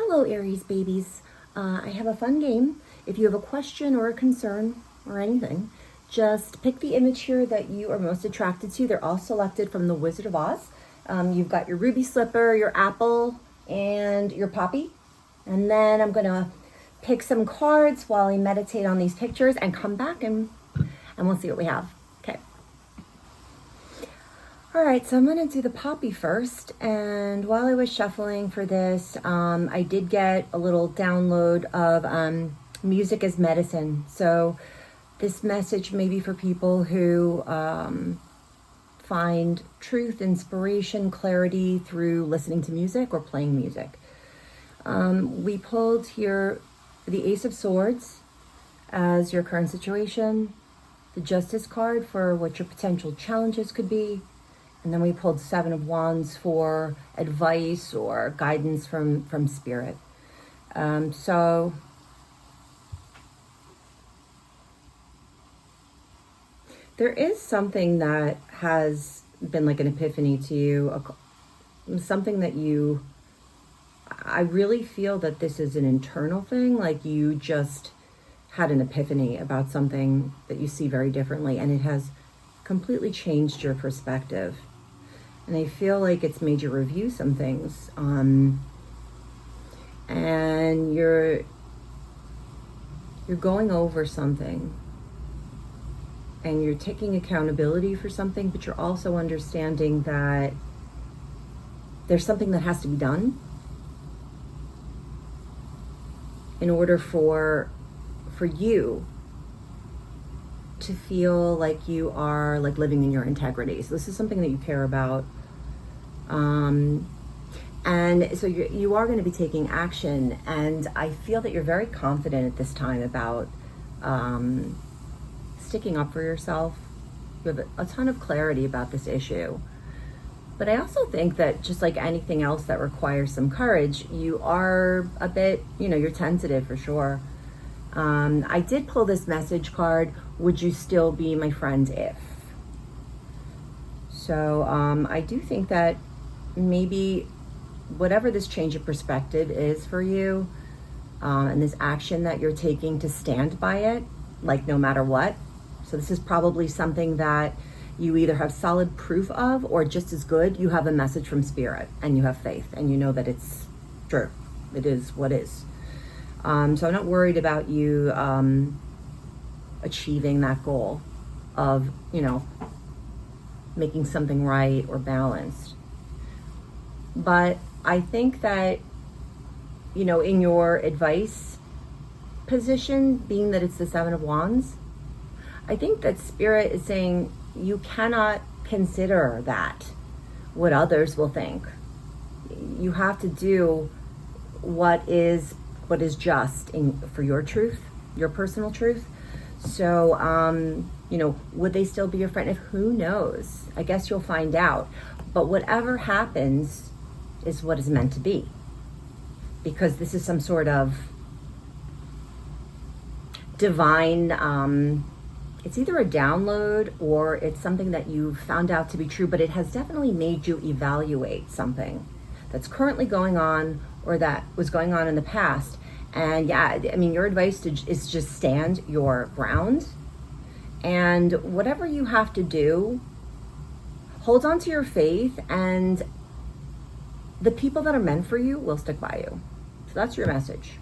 Hello, Aries babies. I have a fun game. If you have a question or a concern or anything, just pick the image here that you are most attracted to. They're all selected from the Wizard of Oz. You've got your ruby slipper, your apple, and your poppy. And then I'm going to pick some cards while I meditate on these pictures and come back and we'll see what we have. Okay. All right, so I'm going to do the poppy first, and while I was shuffling for this, I did get a little download of music as medicine. So this message may be for people who find truth, inspiration, clarity through listening to music or playing music. We pulled here the Ace of Swords as your current situation, the Justice card for what your potential challenges could be, and then we pulled Seven of Wands for advice or guidance from Spirit. So there is something that has been like an epiphany to you, something that I really feel that this is an internal thing, like you just had an epiphany about something that you see very differently, and it has completely changed your perspective. And I feel like it's made you review some things. And you're going over something, and you're taking accountability for something, but you're also understanding that there's something that has to be done in order for you to feel like you are like living in your integrity. So this is something that you care about. And so you are going to be taking action. And I feel that you're very confident at this time about sticking up for yourself. You have a ton of clarity about this issue. But I also think that just like anything else that requires some courage, you are a bit, you're tentative for sure. I did pull this message card, would you still be my friend if? So I do think that maybe whatever this change of perspective is for you, and this action that you're taking to stand by it, like no matter what. So this is probably something that you either have solid proof of, or just as good, you have a message from Spirit and you have faith and you know that it's true. It is what is. So I'm not worried about you achieving that goal of, making something right or balanced. But I think that, in your advice position, being that it's the Seven of Wands, I think that Spirit is saying you cannot consider that, what others will think. You have to do what is just for your truth, your personal truth. So, would they still be your friend? Who knows? I guess you'll find out. But whatever happens is what is meant to be. Because this is some sort of divine, it's either a download or it's something that you found out to be true, but it has definitely made you evaluate something that's currently going on or that was going on in the past. And your advice is just stand your ground, and whatever you have to do, hold on to your faith, and the people that are meant for you will stick by you. So that's your message.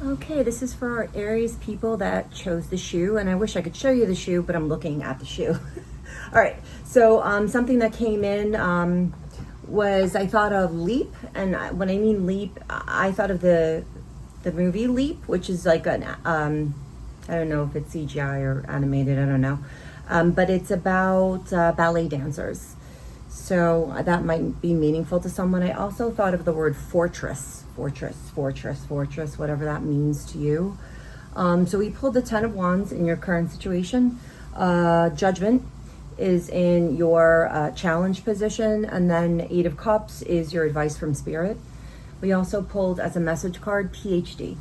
Okay, this is for our Aries people that chose the shoe, and I wish I could show you the shoe, but I'm looking at the shoe. All right, so something that came in was, I thought of Leap, and when I mean Leap, I thought of the movie Leap, which is like an, I don't know if it's CGI or animated, I don't know, but it's about ballet dancers. So that might be meaningful to someone. I also thought of the word fortress, whatever that means to you. So we pulled the Ten of Wands in your current situation. Judgment is in your challenge position, and then Eight of Cups is your advice from Spirit. We also pulled as a message card PhD.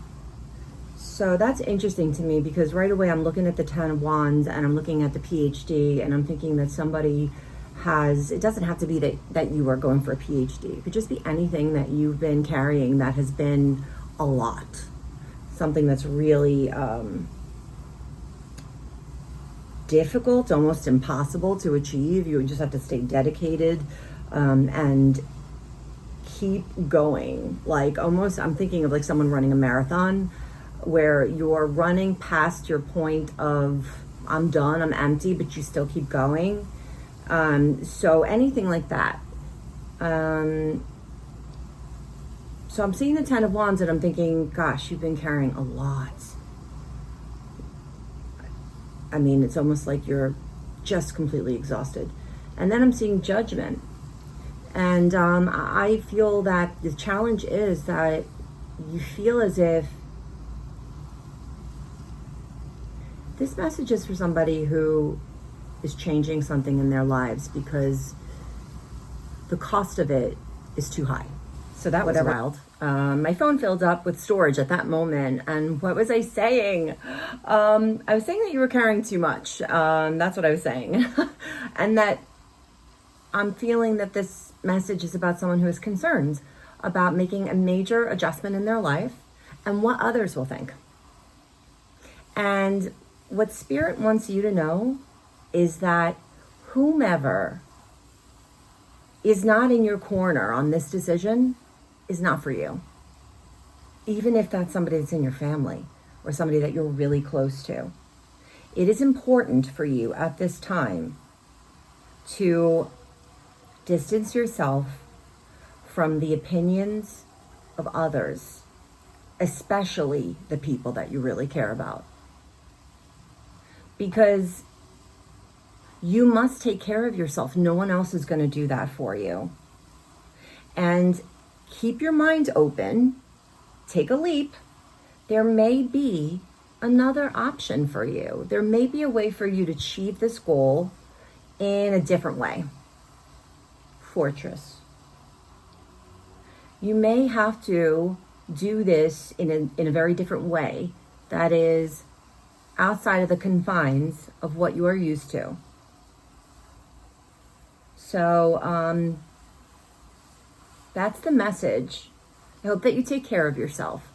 So that's interesting to me because right away I'm looking at the Ten of Wands and I'm looking at the PhD, and I'm thinking that somebody it doesn't have to be that you are going for a PhD. It could just be anything that you've been carrying that has been a lot. Something that's really difficult, almost impossible to achieve. You just have to stay dedicated and keep going. Like almost, I'm thinking of like someone running a marathon where you're running past your point of, I'm done, I'm empty, but you still keep going. So anything like that. So I'm seeing the Ten of Wands and I'm thinking, gosh, you've been carrying a lot. I mean, it's almost like you're just completely exhausted. And then I'm seeing Judgment. And I feel that the challenge is that you feel as if this message is for somebody who is changing something in their lives because the cost of it is too high. So that was wild. My phone filled up with storage at that moment. And what was I saying? I was saying that you were carrying too much. That's what I was saying. And that I'm feeling that this message is about someone who is concerned about making a major adjustment in their life and what others will think. And what Spirit wants you to know is that whomever is not in your corner on this decision is not for you. Even if that's somebody that's in your family or somebody that you're really close to. It is important for you at this time to distance yourself from the opinions of others, especially the people that you really care about. Because you must take care of yourself. No one else is going to do that for you. And keep your mind open. Take a leap. There may be another option for you. There may be a way for you to achieve this goal in a different way. Fortress. You may have to do this in a very different way that is outside of the confines of what you are used to. So that's the message. I hope that you take care of yourself.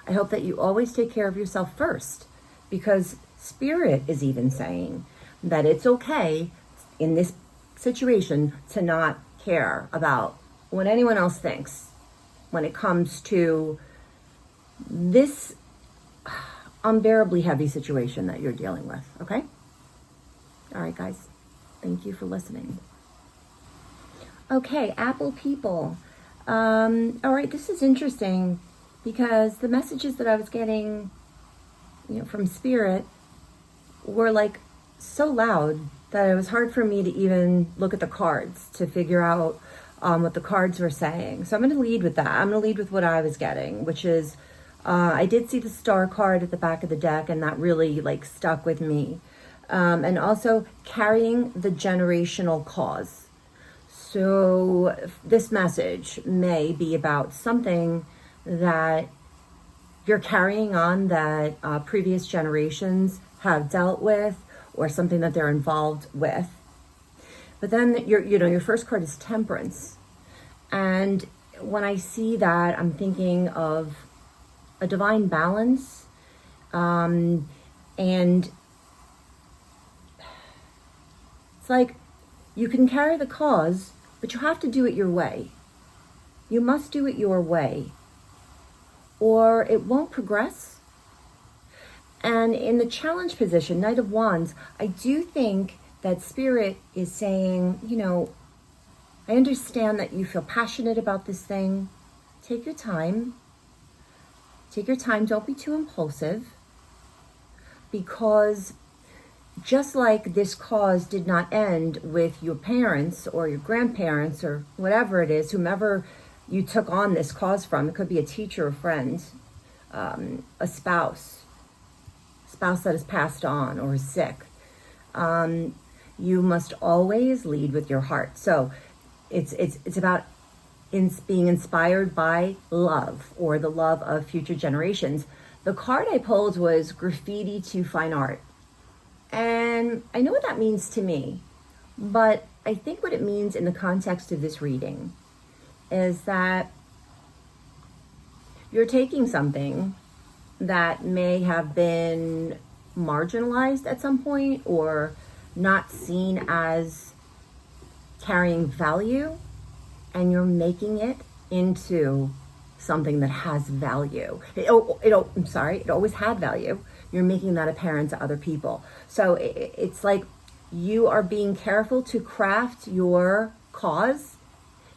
I hope that you always take care of yourself first, because Spirit is even saying that it's okay in this situation to not care about what anyone else thinks when it comes to this unbearably heavy situation that you're dealing with, okay? All right, guys. Thank you for listening. Okay, Apple people. All right, this is interesting because the messages that I was getting, from Spirit were like so loud that it was hard for me to even look at the cards to figure out what the cards were saying. So I'm going to lead with that. I'm going to lead with what I was getting, which is I did see the Star card at the back of the deck, and that really stuck with me. And also carrying the generational cause. So this message may be about something that you're carrying on that previous generations have dealt with, or something that they're involved with. But then your first card is Temperance. And when I see that, I'm thinking of a divine balance. And it's like you can carry the cause, but you have to do it your way. You must do it your way, or it won't progress. And in the challenge position, Knight of Wands, I do think that Spirit is saying, I understand that you feel passionate about this thing. Take your time. Take your time. Don't be too impulsive. Because just like this cause did not end with your parents or your grandparents or whatever it is, whomever you took on this cause from, it could be a teacher, a friend, a spouse that has passed on or is sick. You must always lead with your heart. So it's about being inspired by love, or the love of future generations. The card I pulled was Graffiti to Fine Art. And I know what that means to me, but I think what it means in the context of this reading is that you're taking something that may have been marginalized at some point or not seen as carrying value, and you're making it into something that has value. It always had value. You're making that apparent to other people. So it's like you are being careful to craft your cause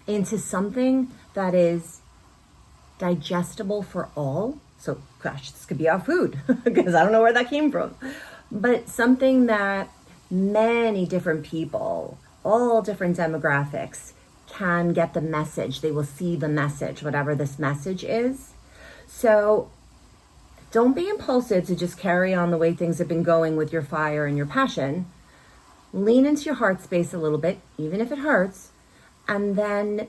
into something that is digestible for all. So, gosh, this could be our food because I don't know where that came from. But something that many different people, all different demographics, can get the message. They will see the message, whatever this message is. So don't be impulsive to just carry on the way things have been going with your fire and your passion. Lean into your heart space a little bit, even if it hurts. And then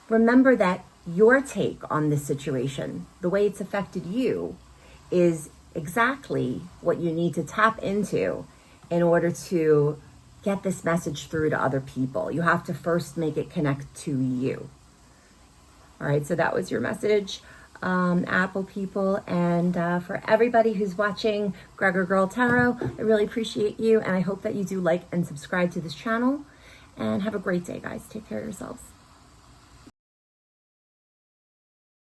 remember that your take on this situation, the way it's affected you, is exactly what you need to tap into in order to get this message through to other people. You have to first make it connect to you. All right, so that was your message, Apple people. And for everybody who's watching Gregor Girl Tarot, I really appreciate you. And I hope that you do like and subscribe to this channel. And have a great day, guys. Take care of yourselves.